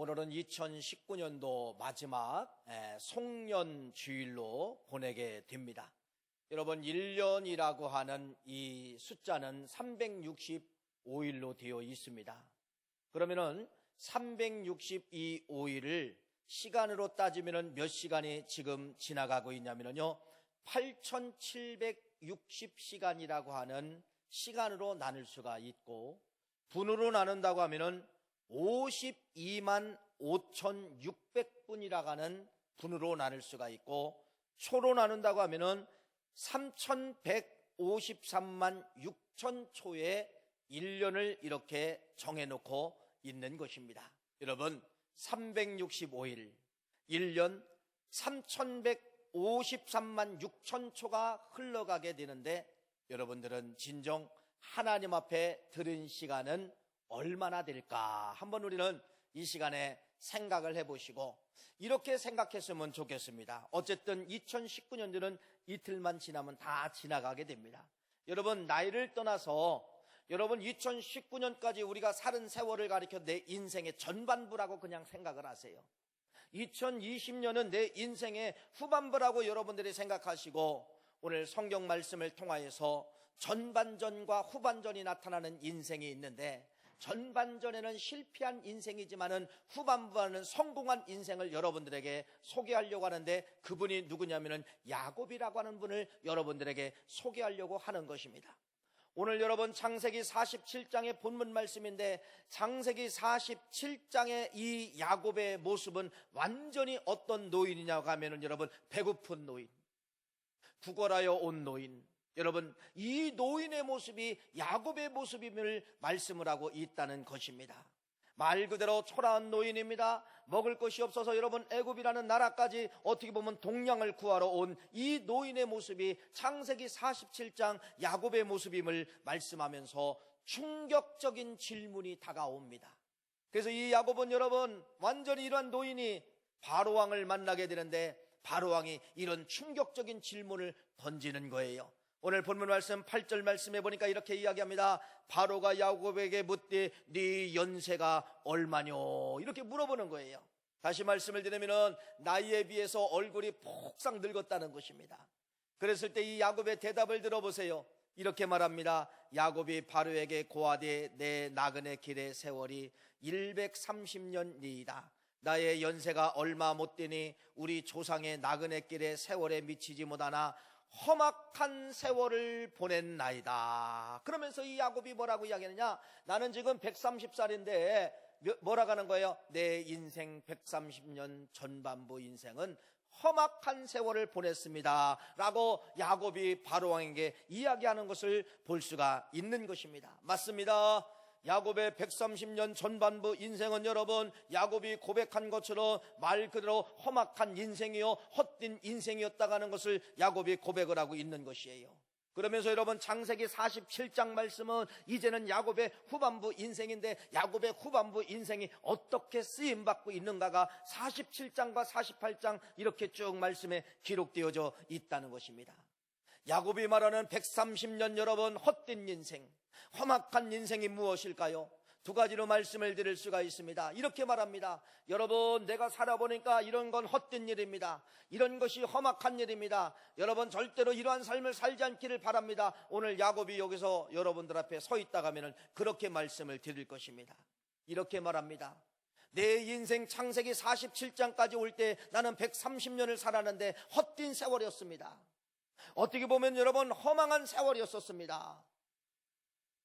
오늘은 2019년도 마지막 송년 주일로 보내게 됩니다. 여러분, 1년이라고 하는 이 숫자는 365일로 되어 있습니다. 그러면은 365일을 시간으로 따지면은 몇 시간이 지금 지나가고 있냐면요, 8760시간이라고 하는 시간으로 나눌 수가 있고, 분으로 나눈다고 하면은 52만 5600분이라고 하는 분으로 나눌 수가 있고, 초로 나눈다고 하면은 3153만 6천 초의 1년을 이렇게 정해놓고 있는 것입니다. 여러분, 365일, 1년 3153만 6천 초가 흘러가게 되는데, 여러분들은 진정 하나님 앞에 들은 시간은 얼마나 될까? 한번 우리는 이 시간에 생각을 해보시고 이렇게 생각했으면 좋겠습니다. 어쨌든 2019년도는 이틀만 지나면 다 지나가게 됩니다. 여러분, 나이를 떠나서 여러분 2019년까지 우리가 살은 세월을 가리켜 내 인생의 전반부라고 그냥 생각을 하세요. 2020년은 내 인생의 후반부라고 여러분들이 생각하시고, 오늘 성경 말씀을 통하여서 전반전과 후반전이 나타나는 인생이 있는데, 전반전에는 실패한 인생이지만은 후반부에는 성공한 인생을 여러분들에게 소개하려고 하는데, 그분이 누구냐면은 야곱이라고 하는 분을 여러분들에게 소개하려고 하는 것입니다. 오늘 여러분 창세기 47장의 본문 말씀인데, 창세기 47장의 이 야곱의 모습은 완전히 어떤 노인이냐고 하면은 여러분, 배고픈 노인, 구걸하여 온 노인, 여러분, 이 노인의 모습이 야곱의 모습임을 말씀을 하고 있다는 것입니다. 말 그대로 초라한 노인입니다. 먹을 것이 없어서 여러분 애굽이라는 나라까지 어떻게 보면 동량을 구하러 온 이 노인의 모습이 창세기 47장 야곱의 모습임을 말씀하면서 충격적인 질문이 다가옵니다. 그래서 이 야곱은 여러분 완전히 이러한 노인이 바로왕을 만나게 되는데, 바로왕이 이런 충격적인 질문을 던지는 거예요. 오늘 본문 말씀 8절 말씀해 보니까 이렇게 이야기합니다. 바로가 야곱에게 묻되 네 연세가 얼마뇨? 이렇게 물어보는 거예요. 다시 말씀을 드리면 나이에 비해서 얼굴이 폭삭 늙었다는 것입니다. 그랬을 때 이 야곱의 대답을 들어보세요. 이렇게 말합니다. 야곱이 바로에게 고하되 내 나그네 길의 세월이 130년이다. 나의 연세가 얼마 못 되니 우리 조상의 나그네 길의 세월에 미치지 못하나 험악한 세월을 보낸 나이다. 그러면서 이 야곱이 뭐라고 이야기하느냐, 나는 지금 130살인데 뭐라고 하는 거예요? 내 인생 130년 전반부 인생은 험악한 세월을 보냈습니다 라고 야곱이 바로왕에게 이야기하는 것을 볼 수가 있는 것입니다. 맞습니다. 야곱의 130년 전반부 인생은 여러분 야곱이 고백한 것처럼 말 그대로 험악한 인생이요 헛된 인생이었다고 하는 것을 야곱이 고백을 하고 있는 것이에요. 그러면서 여러분 창세기 47장 말씀은 이제는 야곱의 후반부 인생인데, 야곱의 후반부 인생이 어떻게 쓰임받고 있는가가 47장과 48장 이렇게 쭉 말씀에 기록되어져 있다는 것입니다. 야곱이 말하는 130년 여러분 헛된 인생, 험악한 인생이 무엇일까요? 두 가지로 말씀을 드릴 수가 있습니다. 이렇게 말합니다. 여러분, 내가 살아보니까 이런 건 헛된 일입니다. 이런 것이 험악한 일입니다. 여러분, 절대로 이러한 삶을 살지 않기를 바랍니다. 오늘 야곱이 여기서 여러분들 앞에 서 있다가 하면은 그렇게 말씀을 드릴 것입니다. 이렇게 말합니다. 내 인생 창세기 47장까지 올 때 나는 130년을 살았는데 헛된 세월이었습니다. 어떻게 보면 여러분 허망한 세월이었었습니다.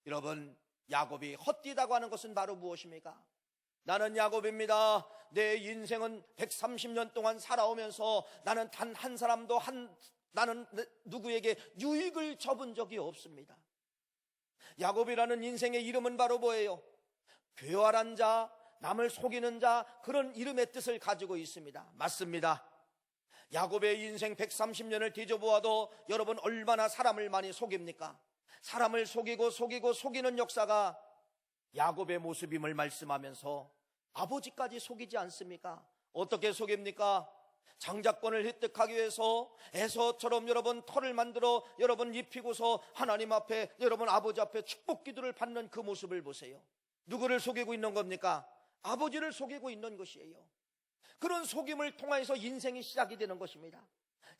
여러분, 야곱이 헛되다고 하는 것은 바로 무엇입니까? 나는 야곱입니다. 내 인생은 130년 동안 살아오면서 나는 단 한 사람도 나는 누구에게 유익을 줘본 적이 없습니다. 야곱이라는 인생의 이름은 바로 뭐예요? 괴활한 자, 남을 속이는 자, 그런 이름의 뜻을 가지고 있습니다. 맞습니다. 야곱의 인생 130년을 뒤져보아도 여러분 얼마나 사람을 많이 속입니까? 사람을 속이는 역사가 야곱의 모습임을 말씀하면서 아버지까지 속이지 않습니까? 어떻게 속입니까? 장자권을 획득하기 위해서 에서처럼 여러분 털을 만들어 여러분 입히고서 하나님 앞에 여러분 아버지 앞에 축복 기도를 받는 그 모습을 보세요. 누구를 속이고 있는 겁니까? 아버지를 속이고 있는 것이에요. 그런 속임을 통해서 인생이 시작이 되는 것입니다.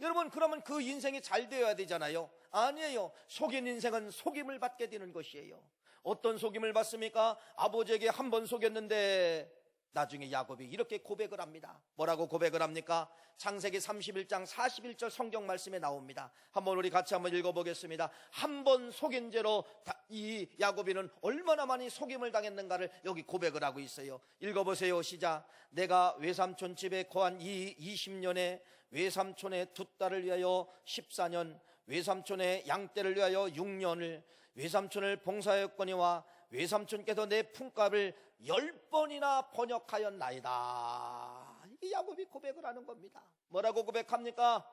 여러분, 그러면 그 인생이 잘 되어야 되잖아요. 아니에요. 속인 인생은 속임을 받게 되는 것이에요. 어떤 속임을 받습니까? 아버지에게 한 번 속였는데 나중에 야곱이 이렇게 고백을 합니다. 뭐라고 고백을 합니까? 창세기 31장 41절 성경 말씀에 나옵니다. 한번 우리 같이 한번 읽어보겠습니다. 한 번 속인 죄로 이 야곱이는 얼마나 많이 속임을 당했는가를 여기 고백을 하고 있어요. 읽어보세요. 시작. 내가 외삼촌 집에 거한 이 20년에 외삼촌의 두 딸을 위하여 14년, 외삼촌의 양떼를 위하여 6년을, 외삼촌을 봉사하였거니와 외삼촌께서 내 품값을 10번이나 번역하였나이다. 이 야곱이 고백을 하는 겁니다. 뭐라고 고백합니까?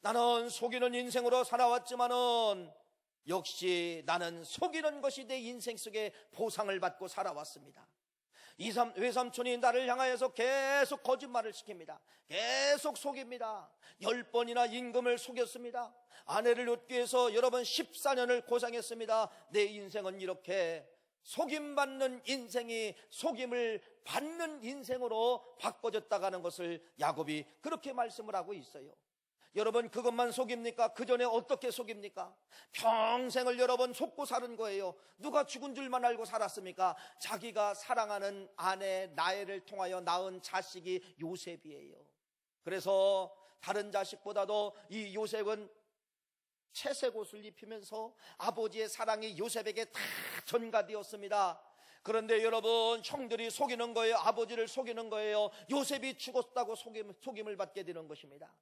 나는 속이는 인생으로 살아왔지만은 역시 나는 속이는 것이 내 인생 속에 보상을 받고 살아왔습니다. 외삼촌이 나를 향하여서 계속 거짓말을 시킵니다. 계속 속입니다. 10번이나 임금을 속였습니다. 아내를 얻기 위해서 여러분 14년을 고생했습니다. 내 인생은 이렇게 속임받는 인생이 속임을 받는 인생으로 바꿔졌다가는 것을 야곱이 그렇게 말씀을 하고 있어요. 여러분, 그것만 속입니까? 그 전에 어떻게 속입니까? 평생을 여러분 속고 사는 거예요. 누가 죽은 줄만 알고 살았습니까? 자기가 사랑하는 아내 라헬을 통하여 낳은 자식이 요셉이에요. 그래서 다른 자식보다도 이 요셉은 채색 옷을 입히면서 아버지의 사랑이 요셉에게 다 전가되었습니다. 그런데 여러분, 형들이 속이는 거예요. 아버지를 속이는 거예요. 요셉이 죽었다고 속임을 받게 되는 것입니다.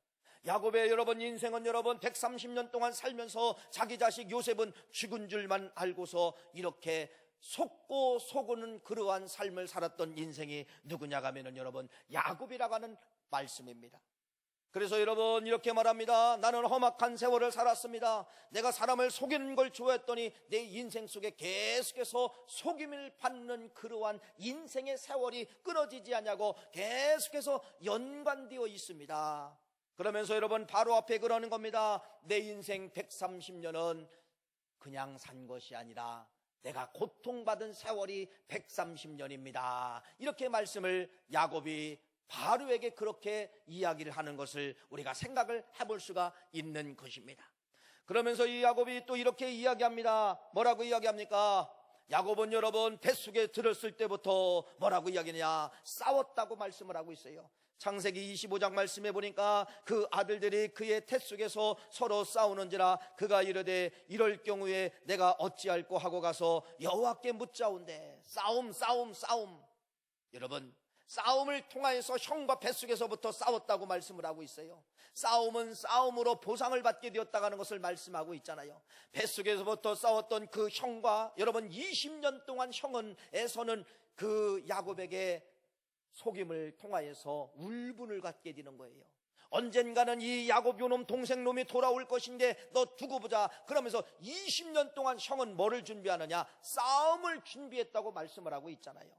야곱의 여러분 인생은 여러분 130년 동안 살면서 자기 자식 요셉은 죽은 줄만 알고서 이렇게 속고 속는 그러한 삶을 살았던 인생이 누구냐 하면은 여러분 야곱이라고 하는 말씀입니다. 그래서 여러분 이렇게 말합니다. 나는 험악한 세월을 살았습니다. 내가 사람을 속이는 걸 좋아했더니 내 인생 속에 계속해서 속임을 받는 그러한 인생의 세월이 끊어지지 않냐고 계속해서 연관되어 있습니다. 그러면서 여러분 바로 앞에 그러는 겁니다. 내 인생 130년은 그냥 산 것이 아니라 내가 고통받은 세월이 130년입니다. 이렇게 말씀을 야곱이 바로에게 그렇게 이야기를 하는 것을 우리가 생각을 해볼 수가 있는 것입니다. 그러면서 이 야곱이 또 이렇게 이야기합니다. 뭐라고 이야기합니까? 야곱은 여러분 뱃속에 들었을 때부터 뭐라고 이야기하냐? 싸웠다고 말씀을 하고 있어요. 창세기 25장 말씀해 보니까 그 아들들이 그의 뱃속에서 서로 싸우는지라 그가 이르되 이럴 경우에 내가 어찌할꼬 하고 가서 여호와께 묻자온대. 싸움. 여러분 싸움을 통하여서 형과 뱃속에서부터 싸웠다고 말씀을 하고 있어요. 싸움은 싸움으로 보상을 받게 되었다고 하는 것을 말씀하고 있잖아요. 뱃속에서부터 싸웠던 그 형과 여러분 20년 동안 형은에서는 그 야곱에게 속임을 통하여서 울분을 갖게 되는 거예요. 언젠가는 이 야곱 요놈 동생놈이 돌아올 것인데 너 두고 보자. 그러면서 20년 동안 형은 뭐를 준비하느냐? 싸움을 준비했다고 말씀을 하고 있잖아요.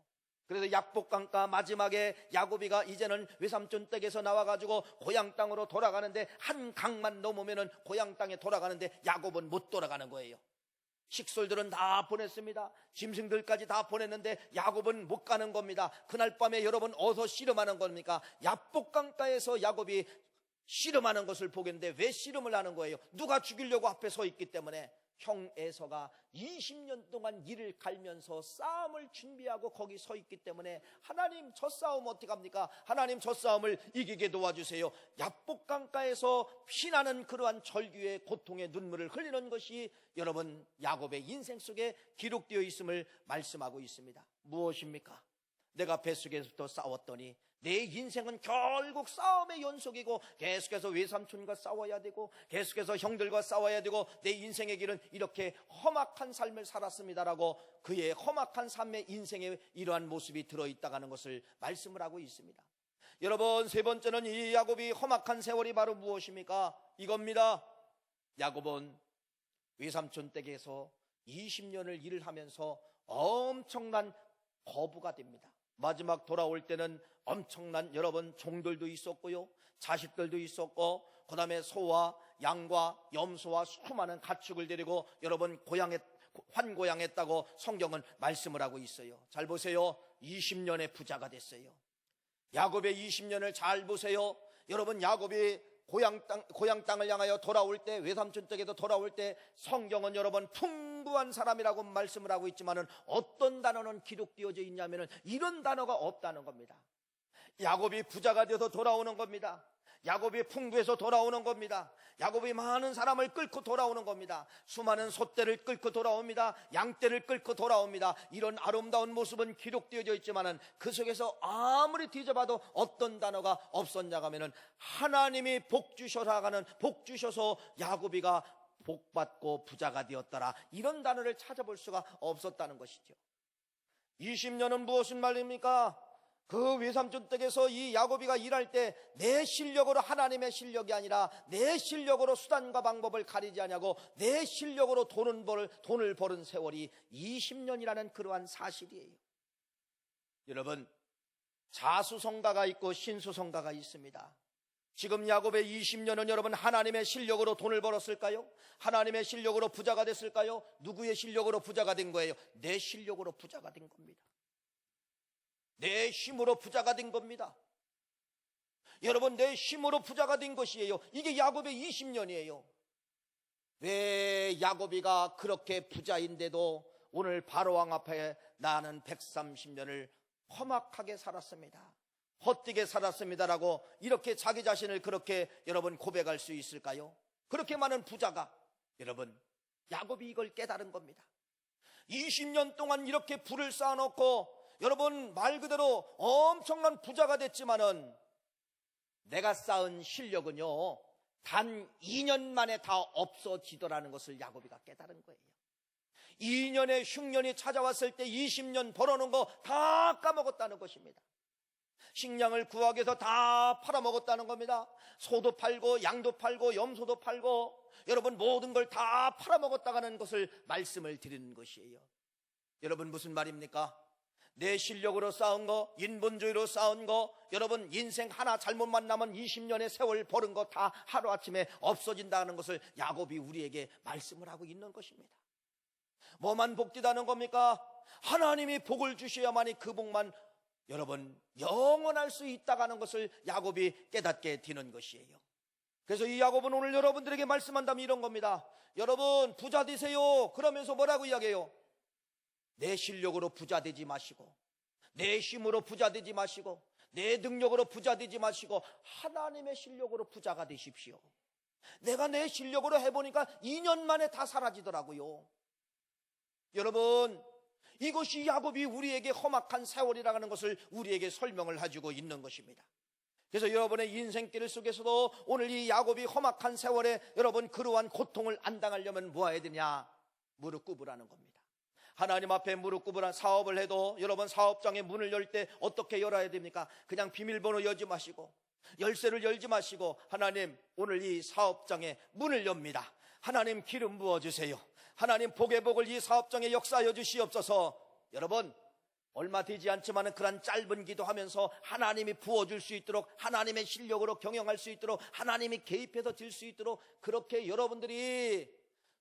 그래서 약복강가 마지막에 야곱이가 이제는 외삼촌 댁에서 나와가지고 고향 땅으로 돌아가는데 한 강만 넘으면은 고향 땅에 돌아가는데 야곱은 못 돌아가는 거예요. 식솔들은 다 보냈습니다. 짐승들까지 다 보냈는데 야곱은 못 가는 겁니다. 그날 밤에 여러분 어디서 씨름하는 겁니까? 약복강가에서 야곱이 씨름하는 것을 보겠는데 왜 씨름을 하는 거예요? 누가 죽이려고 앞에 서 있기 때문에. 형 에서가 20년 동안 이를 갈면서 싸움을 준비하고 거기 서 있기 때문에 하나님 저 싸움 어떻게 합니까? 하나님 저 싸움을 이기게 도와주세요. 약복강가에서 피나는 그러한 절규의 고통의 눈물을 흘리는 것이 여러분 야곱의 인생 속에 기록되어 있음을 말씀하고 있습니다. 무엇입니까? 내가 뱃속에서부터 싸웠더니 내 인생은 결국 싸움의 연속이고 계속해서 외삼촌과 싸워야 되고 계속해서 형들과 싸워야 되고 내 인생의 길은 이렇게 험악한 삶을 살았습니다라고 그의 험악한 삶의 인생에 이러한 모습이 들어있다는 것을 말씀을 하고 있습니다. 여러분 세 번째는 이 야곱이 험악한 세월이 바로 무엇입니까? 이겁니다. 야곱은 외삼촌 댁에서 20년을 일을 하면서 엄청난 거부가 됩니다. 마지막 돌아올 때는 엄청난 여러분 종들도 있었고요, 자식들도 있었고, 그 다음에 소와 양과 염소와 수많은 가축을 데리고 여러분 환고양했다고 성경은 말씀을 하고 있어요. 잘 보세요. 20년의 부자가 됐어요. 야곱의 20년을 잘 보세요. 여러분, 야곱이 고향 땅을 향하여 돌아올 때, 외삼촌 댁에도 돌아올 때 성경은 여러분 풍부한 사람이라고 말씀을 하고 있지만은 어떤 단어는 기록되어져 있냐면은 이런 단어가 없다는 겁니다. 야곱이 부자가 되어서 돌아오는 겁니다. 야곱이 풍부해서 돌아오는 겁니다. 야곱이 많은 사람을 끌고 돌아오는 겁니다. 수많은 소떼를 끌고 돌아옵니다. 양떼를 끌고 돌아옵니다. 이런 아름다운 모습은 기록되어져 있지만은 그 속에서 아무리 뒤져봐도 어떤 단어가 없었냐 하면은 하나님이 복 주셔서 야곱이가 복받고 부자가 되었더라, 이런 단어를 찾아볼 수가 없었다는 것이죠. 20년은 무엇인 말입니까? 그 외삼촌 댁에서 이 야곱이가 일할 때 내 실력으로, 하나님의 실력이 아니라 내 실력으로 수단과 방법을 가리지 않냐고 내 실력으로 돈을 버는 세월이 20년이라는 그러한 사실이에요. 여러분, 자수성가가 있고 신수성가가 있습니다. 지금 야곱의 20년은 여러분 하나님의 실력으로 돈을 벌었을까요? 하나님의 실력으로 부자가 됐을까요? 누구의 실력으로 부자가 된 거예요? 내 실력으로 부자가 된 겁니다. 내 힘으로 부자가 된 겁니다. 여러분, 내 힘으로 부자가 된 것이에요. 이게 야곱의 20년이에요. 왜 야곱이가 그렇게 부자인데도 오늘 바로왕 앞에 나는 130년을 험악하게 살았습니다, 헛되게 살았습니다라고 이렇게 자기 자신을 그렇게 여러분 고백할 수 있을까요? 그렇게 많은 부자가, 여러분, 야곱이 이걸 깨달은 겁니다. 20년 동안 이렇게 부를 쌓아놓고 여러분 말 그대로 엄청난 부자가 됐지만은 내가 쌓은 실력은요 단 2년 만에 다 없어지더라는 것을 야곱이가 깨달은 거예요. 2년의 흉년이 찾아왔을 때 20년 벌어놓은 거 다 까먹었다는 것입니다. 식량을 구하기 위해서 다 팔아먹었다는 겁니다. 소도 팔고 양도 팔고 염소도 팔고 여러분 모든 걸 다 팔아먹었다는 것을 말씀을 드리는 것이에요. 여러분, 무슨 말입니까? 내 실력으로 쌓은 거, 인본주의로 쌓은 거, 여러분 인생 하나 잘못 만나면 20년의 세월 버는 거 다 하루아침에 없어진다는 것을 야곱이 우리에게 말씀을 하고 있는 것입니다. 뭐만 복되다는 겁니까? 하나님이 복을 주셔야만이 그 복만 여러분 영원할 수 있다는 것을 야곱이 깨닫게 되는 것이에요. 그래서 이 야곱은 오늘 여러분들에게 말씀한다면 이런 겁니다. 여러분 부자 되세요. 그러면서 뭐라고 이야기해요? 내 실력으로 부자 되지 마시고, 내 힘으로 부자 되지 마시고, 내 능력으로 부자 되지 마시고 하나님의 실력으로 부자가 되십시오. 내가 내 실력으로 해보니까 2년 만에 다 사라지더라고요. 여러분, 이것이 야곱이 우리에게 험악한 세월이라는 것을 우리에게 설명을 해주고 있는 것입니다. 그래서 여러분의 인생길 속에서도 오늘 이 야곱이 험악한 세월에 여러분 그러한 고통을 안 당하려면 뭐 해야 되냐? 무릎 꿇으라는 겁니다. 하나님 앞에 무릎 꿇으라. 사업을 해도 여러분 사업장에 문을 열 때 어떻게 열어야 됩니까? 그냥 비밀번호 열지 마시고 열쇠를 열지 마시고 하나님 오늘 이 사업장에 문을 엽니다. 하나님 기름 부어주세요. 하나님 복의 복을 이 사업장에 역사하여 주시옵소서. 여러분 얼마 되지 않지만 그런 짧은 기도하면서 하나님이 부어줄 수 있도록, 하나님의 실력으로 경영할 수 있도록, 하나님이 개입해서 질 수 있도록 그렇게 여러분들이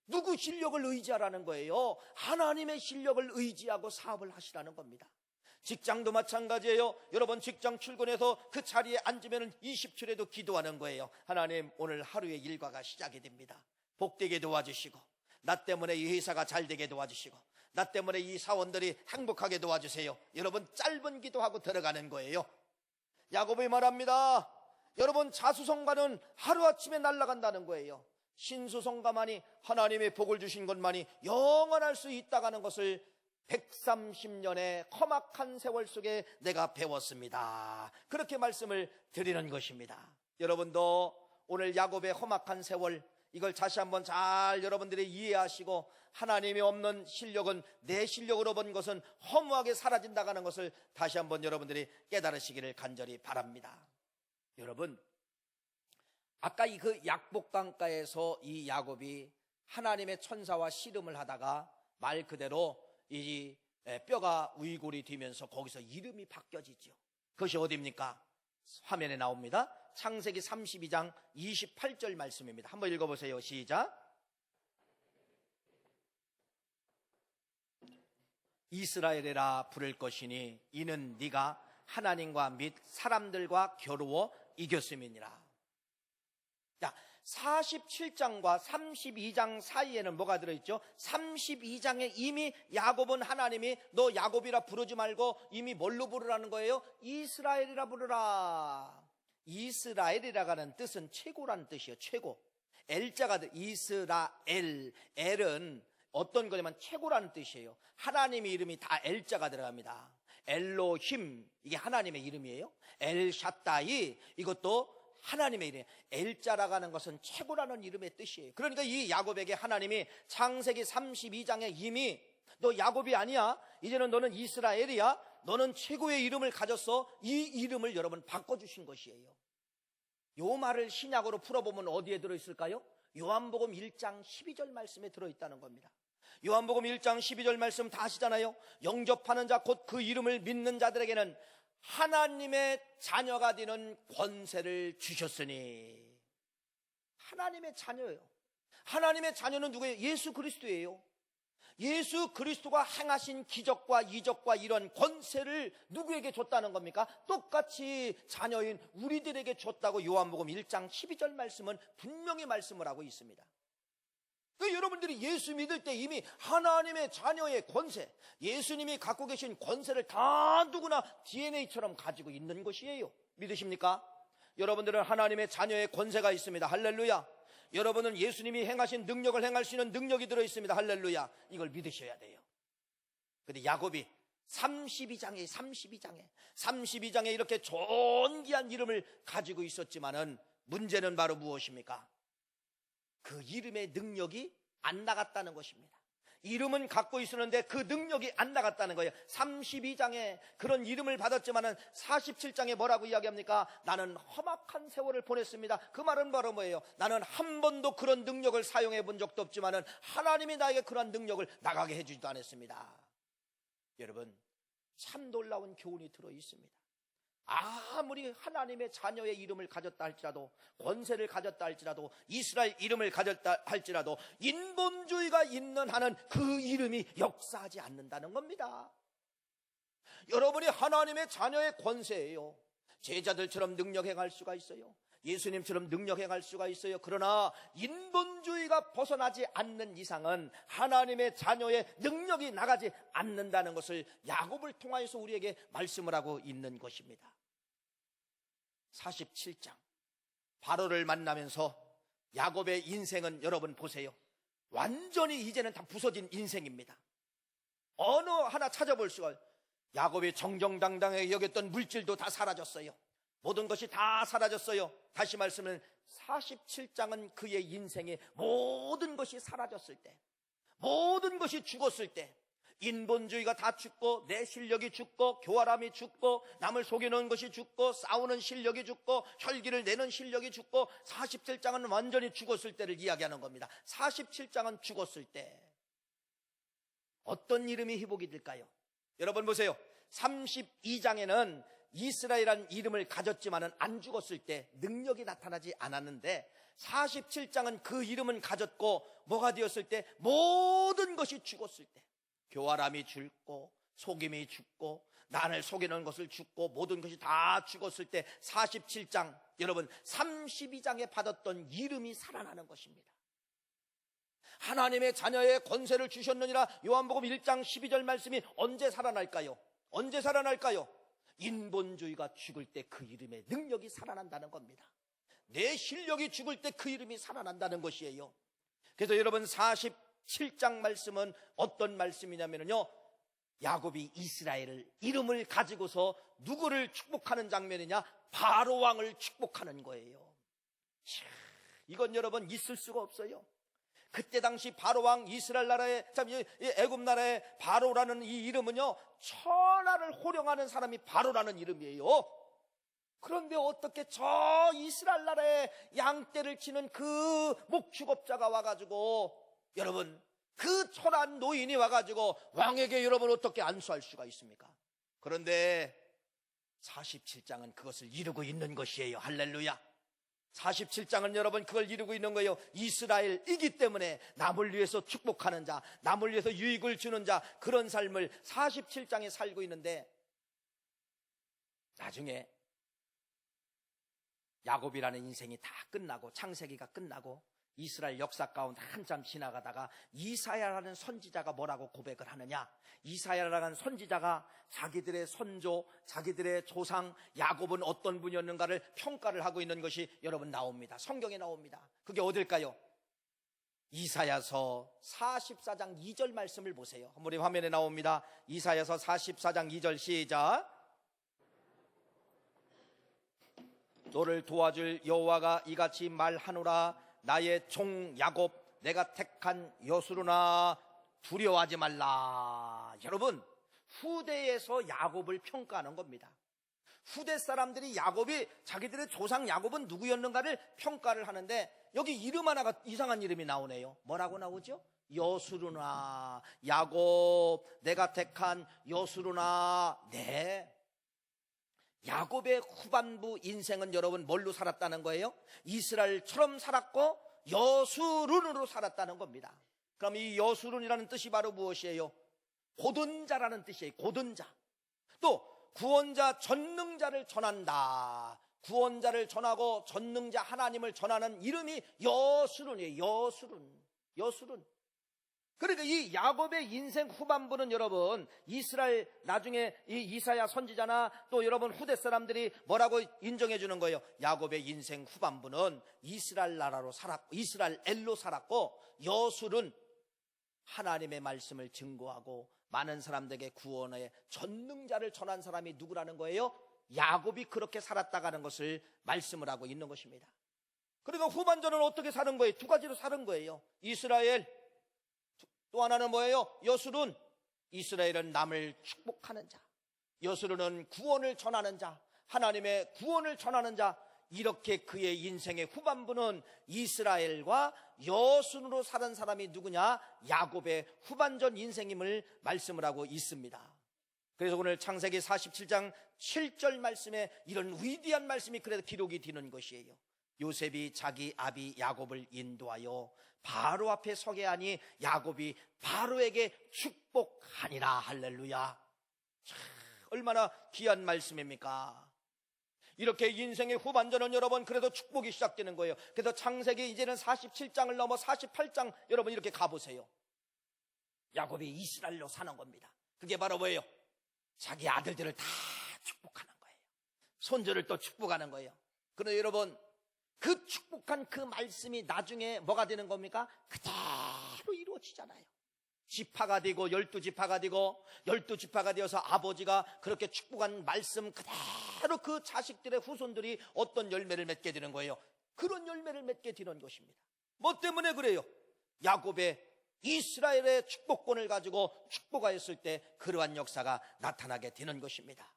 누구 실력을 의지하라는 거예요? 하나님의 실력을 의지하고 사업을 하시라는 겁니다. 직장도 마찬가지예요. 여러분 직장 출근해서 그 자리에 앉으면 20초라도 기도하는 거예요. 하나님 오늘 하루의 일과가 시작이 됩니다. 복되게 도와주시고, 나 때문에 이 회사가 잘 되게 도와주시고, 나 때문에 이 사원들이 행복하게 도와주세요. 여러분 짧은 기도하고 들어가는 거예요. 야곱이 말합니다. 여러분 자수성가는 하루아침에 날아간다는 거예요. 신수성가만이, 하나님의 복을 주신 것만이 영원할 수 있다는 것을 130년의 험악한 세월 속에 내가 배웠습니다. 그렇게 말씀을 드리는 것입니다. 여러분도 오늘 야곱의 험악한 세월, 이걸 다시 한번 잘 여러분들이 이해하시고, 하나님이 없는 실력은, 내 실력으로 번 것은 허무하게 사라진다는 것을 다시 한번 여러분들이 깨달으시기를 간절히 바랍니다. 여러분, 아까 그 약복강가에서 이 야곱이 하나님의 천사와 씨름을 하다가 말 그대로 이 뼈가 우이골이 되면서 거기서 이름이 바뀌어지죠. 그것이 어디입니까? 화면에 나옵니다. 창세기 32장 28절 말씀입니다. 한번 읽어보세요. 시작. 이스라엘이라 부를 것이니 이는 네가 하나님과 및 사람들과 겨루어 이겼음이니라. 자, 47장과 32장 사이에는 뭐가 들어있죠? 32장에 이미 야곱은 하나님이 너 야곱이라 부르지 말고 이미 뭘로 부르라는 거예요? 이스라엘이라 부르라. 이스라엘이라고 하는 뜻은 최고라는 뜻이에요. 최고. 엘자가 이스라엘. 엘은 어떤 거냐면 최고라는 뜻이에요. 하나님의 이름이 다 엘자가 들어갑니다. 엘로힘, 이게 하나님의 이름이에요. 엘샤다이, 이것도 하나님의 이름. 엘자라고 하는 것은 최고라는 이름의 뜻이에요. 그러니까 이 야곱에게 하나님이 창세기 32장에 이미 너 야곱이 아니야, 이제는 너는 이스라엘이야, 너는 최고의 이름을 가졌어, 이 이름을 여러분 바꿔주신 것이에요. 요 말을 신약으로 풀어보면 어디에 들어있을까요? 요한복음 1장 12절 말씀에 들어있다는 겁니다. 요한복음 1장 12절 말씀 다 아시잖아요. 영접하는 자 곧 그 이름을 믿는 자들에게는 하나님의 자녀가 되는 권세를 주셨으니. 하나님의 자녀예요. 하나님의 자녀는 누구예요? 예수 그리스도예요. 예수 그리스도가 행하신 기적과 이적과 이런 권세를 누구에게 줬다는 겁니까? 똑같이 자녀인 우리들에게 줬다고 요한복음 1장 12절 말씀은 분명히 말씀을 하고 있습니다. 여러분들이 예수 믿을 때 이미 하나님의 자녀의 권세, 예수님이 갖고 계신 권세를 다 누구나 DNA처럼 가지고 있는 것이에요. 믿으십니까? 여러분들은 하나님의 자녀의 권세가 있습니다. 할렐루야. 여러분은 예수님이 행하신 능력을 행할 수 있는 능력이 들어있습니다. 할렐루야. 이걸 믿으셔야 돼요. 근데 야곱이 32장에 이렇게 존귀한 이름을 가지고 있었지만은 문제는 바로 무엇입니까? 그 이름의 능력이 안 나갔다는 것입니다. 이름은 갖고 있었는데 그 능력이 안 나갔다는 거예요. 32장에 그런 이름을 받았지만은 47장에 뭐라고 이야기합니까? 나는 험악한 세월을 보냈습니다. 그 말은 바로 뭐예요? 나는 한 번도 그런 능력을 사용해 본 적도 없지만은 하나님이 나에게 그런 능력을 나가게 해주지도 않았습니다. 여러분, 참 놀라운 교훈이 들어 있습니다. 아무리 하나님의 자녀의 이름을 가졌다 할지라도, 권세를 가졌다 할지라도, 이스라엘 이름을 가졌다 할지라도 인본주의가 있는 한은 그 이름이 역사하지 않는다는 겁니다. 여러분이 하나님의 자녀의 권세예요. 제자들처럼 능력 행할 수가 있어요. 예수님처럼 능력 행할 수가 있어요. 그러나 인본주의가 벗어나지 않는 이상은 하나님의 자녀의 능력이 나가지 않는다는 것을 야곱을 통하여서 우리에게 말씀을 하고 있는 것입니다. 47장 바로를 만나면서 야곱의 인생은 여러분 보세요. 완전히 이제는 다 부서진 인생입니다. 어느 하나 찾아볼 수가, 야곱이 정정당당하게 여겼던 물질도 다 사라졌어요. 모든 것이 다 사라졌어요. 다시 말씀은 47장은 그의 인생의 모든 것이 사라졌을 때, 모든 것이 죽었을 때, 인본주의가 다 죽고, 내 실력이 죽고, 교활함이 죽고, 남을 속이는 것이 죽고, 싸우는 실력이 죽고, 혈기를 내는 실력이 죽고, 47장은 완전히 죽었을 때를 이야기하는 겁니다. 47장은 죽었을 때 어떤 이름이 회복이 될까요? 여러분 보세요. 32장에는 이스라엘이라는 이름을 가졌지만은 안 죽었을 때 능력이 나타나지 않았는데, 47장은 그 이름은 가졌고 뭐가 되었을 때? 모든 것이 죽었을 때, 교활함이 죽고, 속임이 죽고, 나를 속이는 것을 죽고, 모든 것이 다 죽었을 때 47장, 여러분 32장에 받았던 이름이 살아나는 것입니다. 하나님의 자녀의 권세를 주셨느니라. 요한복음 1장 12절 말씀이 언제 살아날까요? 언제 살아날까요? 인본주의가 죽을 때 그 이름의 능력이 살아난다는 겁니다. 내 실력이 죽을 때 그 이름이 살아난다는 것이에요. 그래서 여러분 47장 말씀은 어떤 말씀이냐면요, 야곱이 이스라엘을 이름을 가지고서 누구를 축복하는 장면이냐? 바로 왕을 축복하는 거예요. 이건 여러분 있을 수가 없어요. 그때 당시 바로 왕, 이스라엘 나라의, 애굽 나라의 바로라는 이 이름은요, 천하를 호령하는 사람이 바로라는 이름이에요. 그런데 어떻게 저 이스라엘 나라의 양떼를 치는 그 목축업자가 와가지고, 여러분 그 초란 노인이 와가지고 왕에게 여러분 어떻게 안수할 수가 있습니까? 그런데 47장은 그것을 이루고 있는 것이에요. 할렐루야. 47장은 여러분 그걸 이루고 있는 거예요. 이스라엘이기 때문에 남을 위해서 축복하는 자, 남을 위해서 유익을 주는 자, 그런 삶을 47장에 살고 있는데, 나중에 야곱이라는 인생이 다 끝나고 창세기가 끝나고 이스라엘 역사 가운데 한참 지나가다가 이사야라는 선지자가 뭐라고 고백을 하느냐, 이사야라는 선지자가 자기들의 선조, 자기들의 조상 야곱은 어떤 분이었는가를 평가를 하고 있는 것이 여러분 나옵니다. 성경에 나옵니다. 그게 어딜까요? 이사야서 44장 2절 말씀을 보세요. 우리 화면에 나옵니다. 이사야서 44장 2절 시작. 너를 도와줄 여호와가 이같이 말하노라. 나의 종 야곱, 내가 택한 여수로나 두려워하지 말라. 여러분, 후대에서 야곱을 평가하는 겁니다. 후대 사람들이 야곱이, 자기들의 조상 야곱은 누구였는가를 평가를 하는데, 여기 이름 하나가 이상한 이름이 나오네요. 뭐라고 나오죠? 여수로나. 야곱, 내가 택한 여수로나. 네, 야곱의 후반부 인생은 여러분 뭘로 살았다는 거예요? 이스라엘처럼 살았고 여수룬으로 살았다는 겁니다. 그럼 이 여수룬이라는 뜻이 바로 무엇이에요? 고든 자라는 뜻이에요. 고든 자. 또 구원자, 전능자를 전한다. 구원자를 전하고 전능자 하나님을 전하는 이름이 여수룬이에요. 여수룬. 그러니까 이 야곱의 인생 후반부는 여러분, 이스라엘, 나중에 이 이사야 선지자나 또 여러분 후대 사람들이 뭐라고 인정해 주는 거예요? 야곱의 인생 후반부는 이스라엘 나라로 살았고, 이스라엘로 살았고, 여술은 하나님의 말씀을 증거하고 많은 사람들에게 구원의 전능자를 전한 사람이 누구라는 거예요? 야곱이 그렇게 살았다가는 것을 말씀을 하고 있는 것입니다. 그러니까 후반전은 어떻게 사는 거예요? 두 가지로 사는 거예요. 이스라엘, 또 하나는 뭐예요? 여수룬. 이스라엘은 남을 축복하는 자, 여수룬은 구원을 전하는 자, 하나님의 구원을 전하는 자. 이렇게 그의 인생의 후반부는 이스라엘과 여수룬으로 사는 사람이 누구냐? 야곱의 후반전 인생임을 말씀을 하고 있습니다. 그래서 오늘 창세기 47장 7절 말씀에 이런 위대한 말씀이 그래도 기록이 되는 것이에요. 요셉이 자기 아비 야곱을 인도하여 바로 앞에 서게 하니 야곱이 바로에게 축복하니라. 할렐루야. 참, 얼마나 귀한 말씀입니까? 이렇게 인생의 후반전은 여러분 그래도 축복이 시작되는 거예요. 그래서 창세기 이제는 47장을 넘어 48장 여러분 이렇게 가보세요. 야곱이 이스라엘로 사는 겁니다. 그게 바로 뭐예요? 자기 아들들을 다 축복하는 거예요. 손주를 또 축복하는 거예요. 그런데 여러분, 그 축복한 그 말씀이 나중에 뭐가 되는 겁니까? 그대로 이루어지잖아요. 지파가 되고 12지파가 되고 12지파가 되어서 아버지가 그렇게 축복한 말씀 그대로 그 자식들의 후손들이 어떤 열매를 맺게 되는 거예요? 그런 열매를 맺게 되는 것입니다. 뭐 때문에 그래요? 야곱의 이스라엘의 축복권을 가지고 축복하였을 때 그러한 역사가 나타나게 되는 것입니다.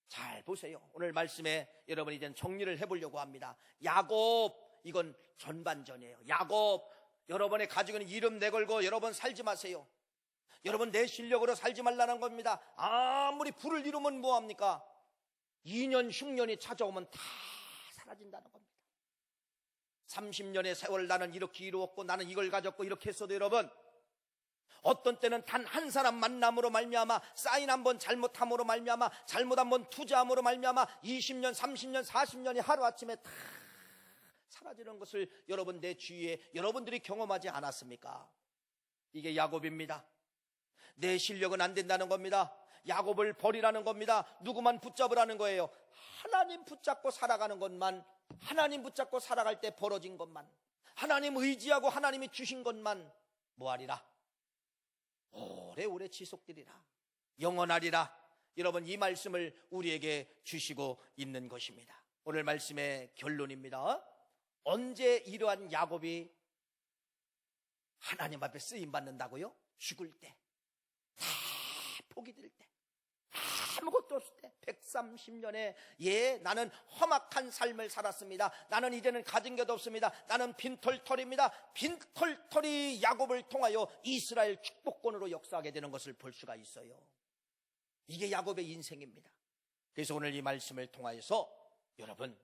잘 보세요. 오늘 말씀에 여러분 이제 정리를 해보려고 합니다. 야곱, 이건 전반전이에요. 야곱, 여러분의 가지고 있는 이름 내걸고 여러분 살지 마세요. 여러분 내 실력으로 살지 말라는 겁니다. 아무리 불을 이루면 뭐합니까? 2년 흉년이 찾아오면 다 사라진다는 겁니다. 30년의 세월 나는 이렇게 이루었고 나는 이걸 가졌고 이렇게 했어도 여러분, 어떤 때는 단 한 사람 만남으로 말미암아, 사인 한번 잘못함으로 말미암아, 잘못 한번 투자함으로 말미암아 20년, 30년, 40년이 하루아침에 다 사라지는 것을 여러분 내 주위에 여러분들이 경험하지 않았습니까? 이게 야곱입니다. 내 실력은 안 된다는 겁니다. 야곱을 버리라는 겁니다. 누구만 붙잡으라는 거예요? 하나님 붙잡고 살아가는 것만, 하나님 붙잡고 살아갈 때 벌어진 것만, 하나님 의지하고 하나님이 주신 것만 뭐하리라? 오래오래 지속되리라. 영원하리라. 여러분 이 말씀을 우리에게 주시고 있는 것입니다. 오늘 말씀의 결론입니다. 언제 이러한 야곱이 하나님 앞에 쓰임받는다고요? 죽을 때, 다 포기 될 때, 아무것도 없을 때, 130년에 나는 험악한 삶을 살았습니다. 나는 이제는 가진 게 없습니다. 나는 빈털털입니다. 빈털털이 야곱을 통하여 이스라엘 축복권으로 역사하게 되는 것을 볼 수가 있어요. 이게 야곱의 인생입니다. 그래서 오늘 이 말씀을 통하여서 여러분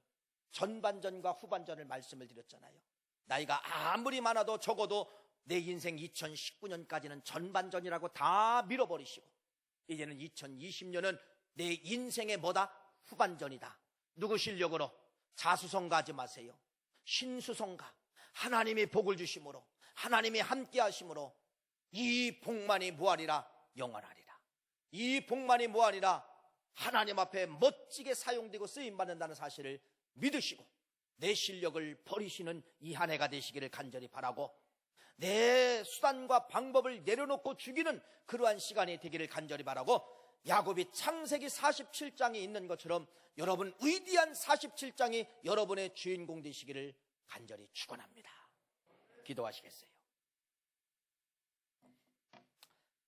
전반전과 후반전을 말씀을 드렸잖아요. 나이가 아무리 많아도 적어도 내 인생 2019년까지는 전반전이라고 다 밀어버리시고 이제는 2020년은 내 인생의 뭐다? 후반전이다. 누구 실력으로? 자수성가 하지 마세요. 신수성가. 하나님이 복을 주심으로, 하나님이 함께 하심으로 이 복만이 뭐하리라? 영원하리라. 이 복만이 뭐하리라? 하나님 앞에 멋지게 사용되고 쓰임받는다는 사실을 믿으시고 내 실력을 버리시는 이 한 해가 되시기를 간절히 바라고, 내 수단과 방법을 내려놓고 죽이는 그러한 시간이 되기를 간절히 바라고, 야곱이 창세기 47장에 있는 것처럼 여러분 위대한 47장이 여러분의 주인공 되시기를 간절히 축원합니다. 기도하시겠어요?